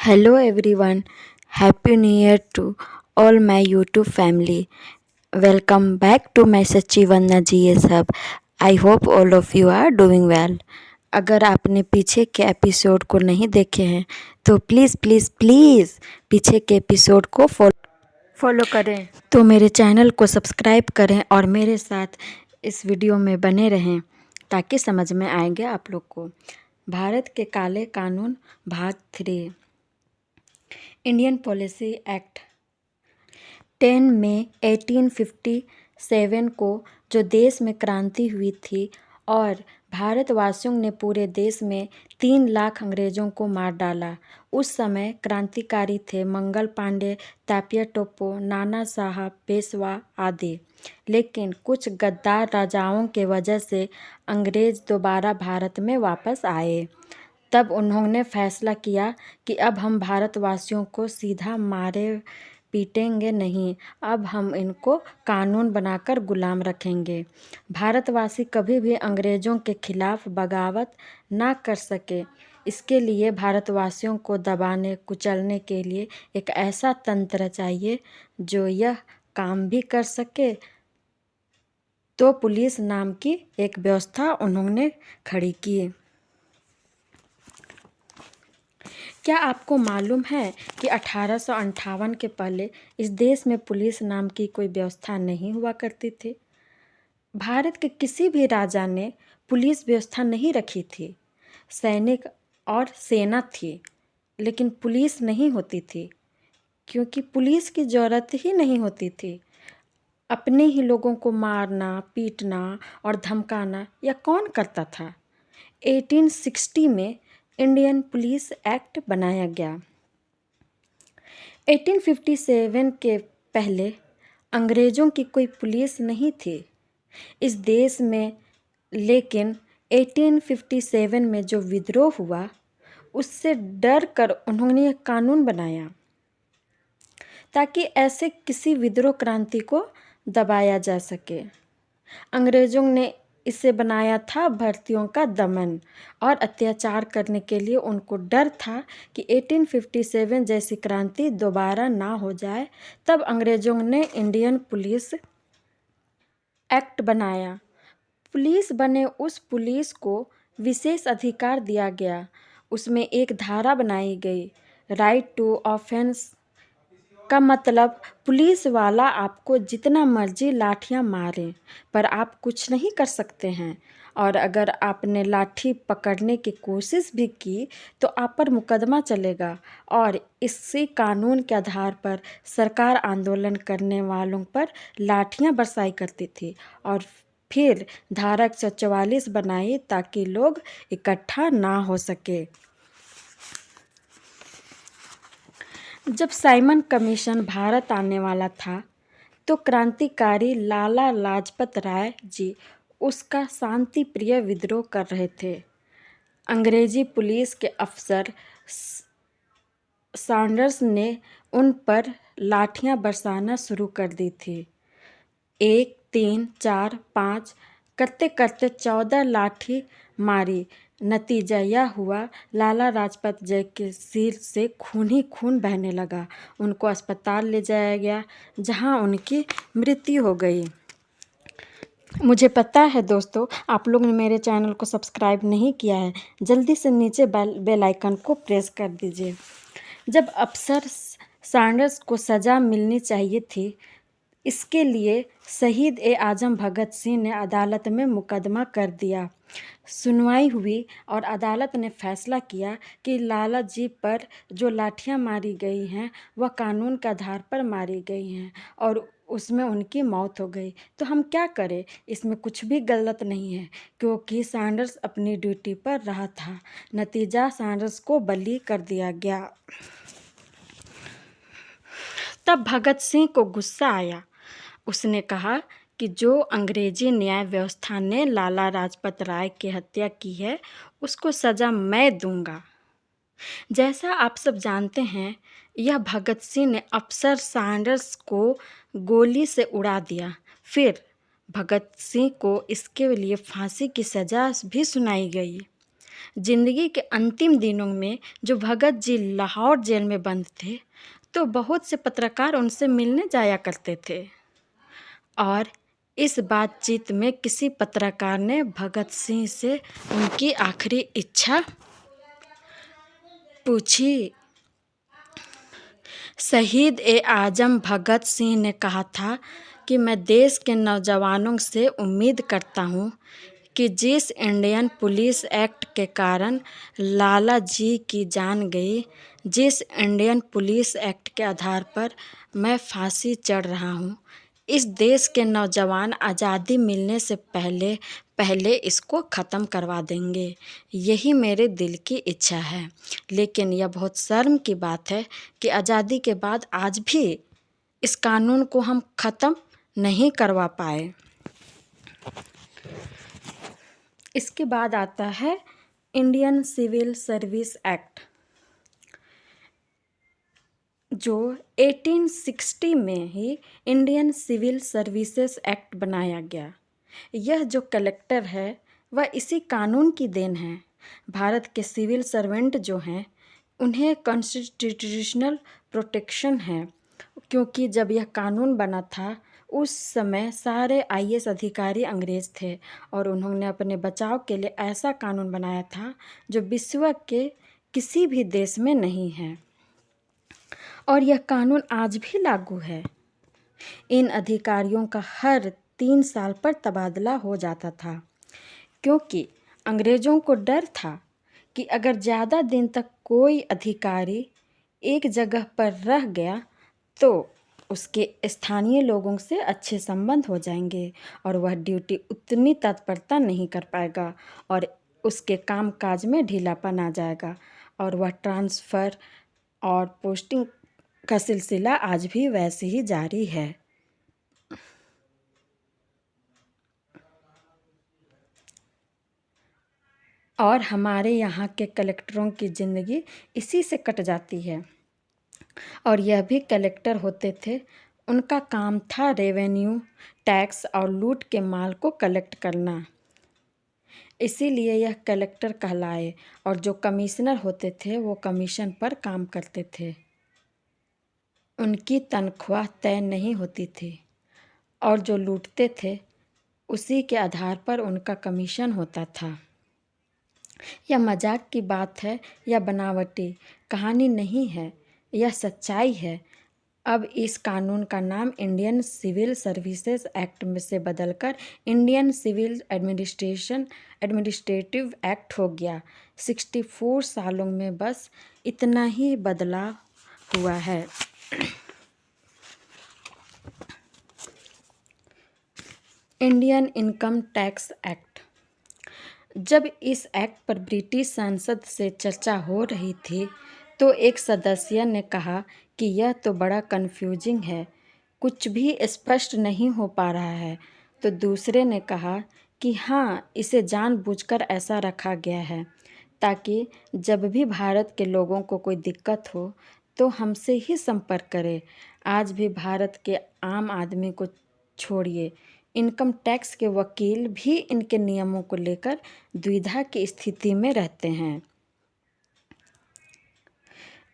Hello everyone, Happy New Year to all my YouTube family. Welcome back to my Sachivanna GS Hub. I hope all of you are doing well. अगर आपने पीछे के episode को नहीं देखे हैं तो प्लीज़ प्लीज़ प्लीज़ पीछे के एपिसोड को फॉलो करें। तो मेरे चैनल को सब्सक्राइब करें और मेरे साथ इस वीडियो में बने रहें ताकि समझ में आएंगे आप लोग को। भारत के काले कानून भाग 3। इंडियन पॉलिसी एक्ट 10 मई 1857 को जो देश में क्रांति हुई थी और भारतवासियों ने पूरे देश में 3 लाख अंग्रेज़ों को मार डाला। उस समय क्रांतिकारी थे मंगल पांडे, तात्या टोपे, नाना साहब पेशवा आदि। लेकिन कुछ गद्दार राजाओं के वजह से अंग्रेज़ दोबारा भारत में वापस आए। तब उन्होंने फैसला किया कि अब हम भारतवासियों को सीधा मारे पीटेंगे नहीं, अब हम इनको कानून बनाकर गुलाम रखेंगे। भारतवासी कभी भी अंग्रेज़ों के खिलाफ बगावत ना कर सके। इसके लिए भारतवासियों को दबाने कुचलने के लिए एक ऐसा तंत्र चाहिए जो यह काम भी कर सके। तो पुलिस नाम की एक व्यवस्था उन्होंने खड़ी की। क्या आपको मालूम है कि 1858 के पहले इस देश में पुलिस नाम की कोई व्यवस्था नहीं हुआ करती थी। भारत के किसी भी राजा ने पुलिस व्यवस्था नहीं रखी थी। सैनिक और सेना थी, लेकिन पुलिस नहीं होती थी, क्योंकि पुलिस की ज़रूरत ही नहीं होती थी। अपने ही लोगों को मारना, पीटना और धमकाना यह कौन करता था। 1860 में इंडियन पुलिस एक्ट बनाया गया। 1857 के पहले अंग्रेज़ों की कोई पुलिस नहीं थी इस देश में, लेकिन 1857 में जो विद्रोह हुआ उससे डर कर उन्होंने एक कानून बनाया ताकि ऐसे किसी विद्रोह क्रांति को दबाया जा सके। अंग्रेज़ों ने इसे बनाया था भारतीयों का दमन और अत्याचार करने के लिए। उनको डर था कि 1857 जैसी क्रांति दोबारा ना हो जाए। तब अंग्रेज़ों ने इंडियन पुलिस एक्ट बनाया। पुलिस बने उस पुलिस को विशेष अधिकार दिया गया। उसमें एक धारा बनाई गई, राइट टू ऑफेंस का मतलब पुलिस वाला आपको जितना मर्जी लाठियां मारे पर आप कुछ नहीं कर सकते हैं, और अगर आपने लाठी पकड़ने की कोशिश भी की तो आप पर मुकदमा चलेगा। और इसी कानून के आधार पर सरकार आंदोलन करने वालों पर लाठियां बरसाई करती थी और फिर धारा 144 बनाई ताकि लोग इकट्ठा ना हो सके। जब साइमन कमीशन भारत आने वाला था तो क्रांतिकारी लाला लाजपत राय जी उसका शांति प्रिय विद्रोह कर रहे थे। अंग्रेजी पुलिस के अफसर सैंडर्स ने उन पर लाठियां बरसाना शुरू कर दी थी। 1, 3, 4, 5 करते करते 14 लाठी मारी। नतीजा यह हुआ, लाला लाजपत राय के सिर से खून ही खून बहने लगा। उनको अस्पताल ले जाया गया, जहां उनकी मृत्यु हो गई। मुझे पता है दोस्तों, आप लोग ने मेरे चैनल को सब्सक्राइब नहीं किया है। जल्दी से नीचे बेल आइकन को प्रेस कर दीजिए। जब अफसर सैंडर्स को सज़ा मिलनी चाहिए थी, इसके लिए शहीद आजम भगत सिंह ने अदालत में मुकदमा कर दिया। सुनवाई हुई और अदालत ने फैसला किया कि लाला जी पर जो लाठियां मारी गई हैं वह कानून के आधार पर मारी गई हैं और उसमें उनकी मौत हो गई। तो हम क्या करें, इसमें कुछ भी गलत नहीं है, क्योंकि सैंडर्स अपनी ड्यूटी पर रहा था। नतीजा, सैंडर्स को बरी कर दिया गया। तब भगत सिंह को गुस्सा आया। उसने कहा कि जो अंग्रेजी न्याय व्यवस्था ने लाला लाजपत राय की हत्या की है उसको सज़ा मैं दूंगा। जैसा आप सब जानते हैं, यह भगत सिंह ने अफसर सैंडर्स को गोली से उड़ा दिया। फिर भगत सिंह को इसके लिए फांसी की सज़ा भी सुनाई गई। जिंदगी के अंतिम दिनों में जो भगत जी लाहौर जेल में बंद थे, तो बहुत से पत्रकार उनसे मिलने जाया करते थे। और इस बातचीत में किसी पत्रकार ने भगत सिंह से उनकी आखिरी इच्छा पूछी। शहीद ए आजम भगत सिंह ने कहा था कि मैं देश के नौजवानों से उम्मीद करता हूँ कि जिस इंडियन पुलिस एक्ट के कारण लाला जी की जान गई, जिस इंडियन पुलिस एक्ट के आधार पर मैं फांसी चढ़ रहा हूँ, इस देश के नौजवान आज़ादी मिलने से पहले पहले इसको ख़त्म करवा देंगे। यही मेरे दिल की इच्छा है। लेकिन यह बहुत शर्म की बात है कि आज़ादी के बाद आज भी इस कानून को हम ख़त्म नहीं करवा पाए। इसके बाद आता है इंडियन सिविल सर्विस एक्ट, जो 1860 में ही इंडियन सिविल सर्विसेज एक्ट बनाया गया। यह जो कलेक्टर है वह इसी कानून की देन है। भारत के सिविल सर्वेंट जो हैं उन्हें कॉन्स्टिट्यूशनल प्रोटेक्शन है, क्योंकि जब यह कानून बना था उस समय सारे आईएएस अधिकारी अंग्रेज थे और उन्होंने अपने बचाव के लिए ऐसा कानून बनाया था जो विश्व के किसी भी देश में नहीं है, और यह कानून आज भी लागू है। इन अधिकारियों का हर 3 साल पर तबादला हो जाता था, क्योंकि अंग्रेज़ों को डर था कि अगर ज़्यादा दिन तक कोई अधिकारी एक जगह पर रह गया तो उसके स्थानीय लोगों से अच्छे संबंध हो जाएंगे और वह ड्यूटी उतनी तत्परता नहीं कर पाएगा और उसके कामकाज में ढीलापन आ जाएगा और वह ट्रांसफ़र और पोस्टिंग का सिलसिला आज भी वैसे ही जारी है। और हमारे यहाँ के कलेक्टरों की ज़िंदगी इसी से कट जाती है। और यह भी कलेक्टर होते थे, उनका काम था रेवेन्यू, टैक्स और लूट के माल को कलेक्ट करना, इसीलिए यह कलेक्टर कहलाए। और जो कमिश्नर होते थे वो कमीशन पर काम करते थे, उनकी तनख्वाह तय नहीं होती थी और जो लूटते थे उसी के आधार पर उनका कमीशन होता था। यह मजाक की बात है या बनावटी कहानी नहीं है, यह सच्चाई है। अब इस कानून का नाम इंडियन सिविल सर्विसेज एक्ट में से बदलकर इंडियन सिविल एडमिनिस्ट्रेटिव एक्ट हो गया। 64 सालों में बस इतना ही बदलाव हुआ है। Indian income tax act. जब इस एक्ट पर ब्रिटिश संसद से चर्चा हो रही थी तो एक सदस्य ने कहा कि यह तो बड़ा कन्फ्यूजिंग है, कुछ भी स्पष्ट नहीं हो पा रहा है। तो दूसरे ने कहा कि हाँ, इसे जानबूझकर ऐसा रखा गया है ताकि जब भी भारत के लोगों को कोई दिक्कत हो तो हमसे ही संपर्क करें। आज भी भारत के आम आदमी को छोड़िए, इनकम टैक्स के वकील भी इनके नियमों को लेकर द्विधा की स्थिति में रहते हैं।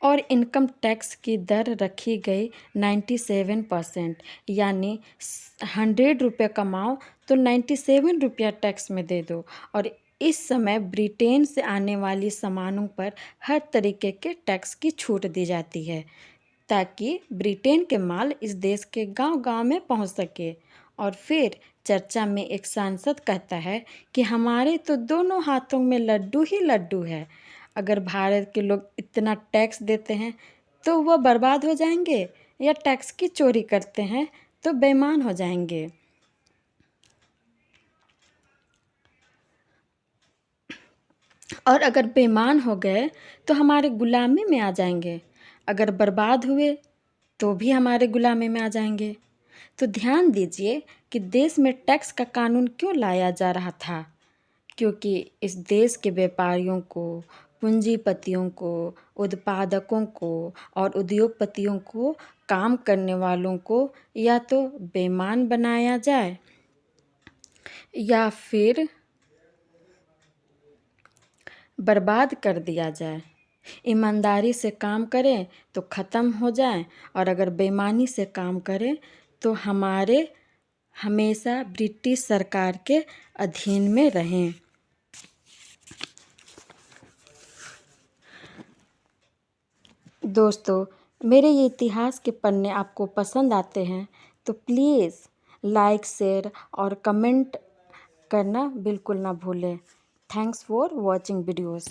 और इनकम टैक्स की दर रखी गई 97%, यानी 100 रुपये कमाओ तो 97 रुपया टैक्स में दे दो। और इस समय ब्रिटेन से आने वाली सामानों पर हर तरीके के टैक्स की छूट दी जाती है ताकि ब्रिटेन के माल इस देश के गांव-गांव में पहुंच सके। और फिर चर्चा में एक सांसद कहता है कि हमारे तो दोनों हाथों में लड्डू ही लड्डू है, अगर भारत के लोग इतना टैक्स देते हैं तो वह बर्बाद हो जाएंगे या टैक्स की चोरी करते हैं तो बेईमान हो जाएंगे। और अगर बेईमान हो गए तो हमारे गुलामी में आ जाएंगे, अगर बर्बाद हुए तो भी हमारे गुलामी में आ जाएंगे। तो ध्यान दीजिए कि देश में टैक्स का कानून क्यों लाया जा रहा था, क्योंकि इस देश के व्यापारियों को, पूंजीपतियों को, उत्पादकों को और उद्योगपतियों को, काम करने वालों को या तो बेईमान बनाया जाए या फिर बर्बाद कर दिया जाए। ईमानदारी से काम करें तो ख़त्म हो जाए, और अगर बेईमानी से काम करें तो हमारे हमेशा ब्रिटिश सरकार के अधीन में रहें। दोस्तों, मेरे ये इतिहास के पन्ने आपको पसंद आते हैं तो प्लीज़ लाइक, शेयर और कमेंट करना बिल्कुल ना भूलें। Thanks for watching videos.